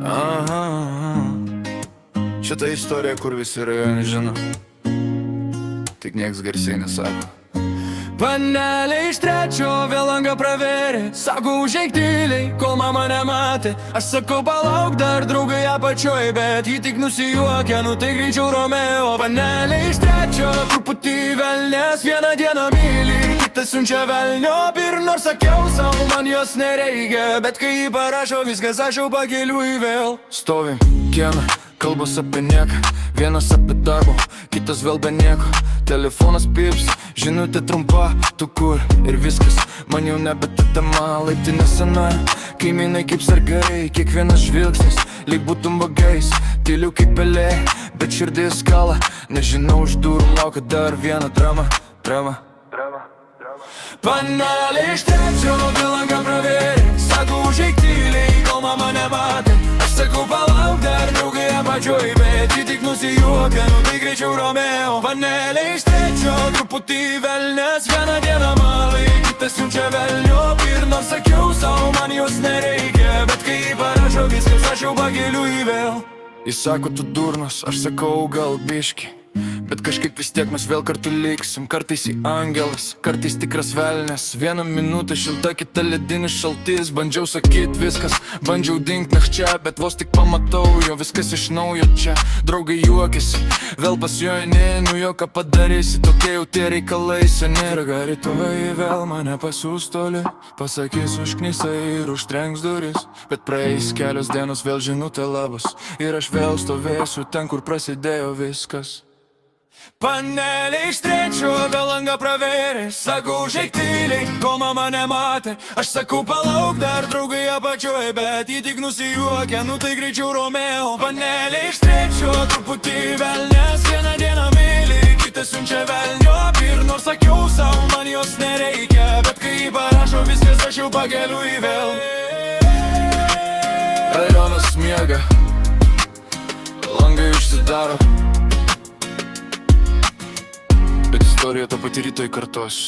Aha. Šitą istoriją, kur visi rajone žino, tik nieks garsiai nesako. Panelė iš trečio vėl langą pravėrė, sako užeik tyliai, kol mama nematė. Aš sakau palauk dar draugai apačioj, bet ji tik nusijuokia, nu tai greičiau Romeo. Panelė iš trečio truputį velnės, vieną dieną myli, kitą siunčia velniop. Ir nors sakiau savo, man jos nereikia, bet kai jį parašo viskas, aš jau pakeliui vėl. Stovim kieme, kalbos apie nieką, vienas apie darbo, kitas vėl be nieko. Telefonas pips, žinutė trumpa, tu kur ir viskas. Man jau nebe ta tema, laiptinė sena, kaimynai kaip sargai, kiekvienas žvilgsnis lyg būtum vagais. Tyliu kaip pelė, bet širdis skala, nežinau, už durų laukia dar viena drama. Panelė iš trečio vėl langą pravėrė, sako užeik tyliai, kol mama nematė. Aš sakau palauk dar draugai apačioj, bet ji tik nusijuokia, nu tai greičiau Romeo. Panelė iš trečio truputį velnės, vieną dieną malai, kitą siunčia velniop. Ir nors sakiau savo, man jos nereikia, bet kai jį parašo viskas, aš jau pakeliui vėl. Jis sako tu durnas, aš sakau gal biški, bet kažkaip vis tiek mes vėl kartu liksim. Kartais į angelas, kartais tikras velnės. Vieną minutę šilta, kita ledinis šaltis. Bandžiau sakyt viskas, bandžiau dingt nakčia, bet vos tik pamatau, jo viskas iš naujo čia. Draugai juokėsi, vėl pas jo eini, nu jo ką padarysi, tokie jau tie reikalai seni. Ir gal rytoj vėl mane pasiūs toli, pasakys užknisa ir užtrenks duris. Bet praeis kelios dienos, vėl žinutė labas, ir aš vėl stovėsiu ten, kur prasidėjo viskas. Panelė iš trečio vėl langą pravėrė, sako užeik tyliai, kol mama nematė. Aš sakau palauk dar draugai apačioj, bet ji tik nusijuokia, nu tai greičiau Romeo. Panelė iš trečio truputį velnės, vieną dieną myli, kitą siunčia velniop. Ir nors sakiau savo, man jos nereikia, bet kai jį parašo viskas, aš jau pakeliui vėl. Rajonas miega, langai užsidaro, bet istorija tą pati rytoj kartos.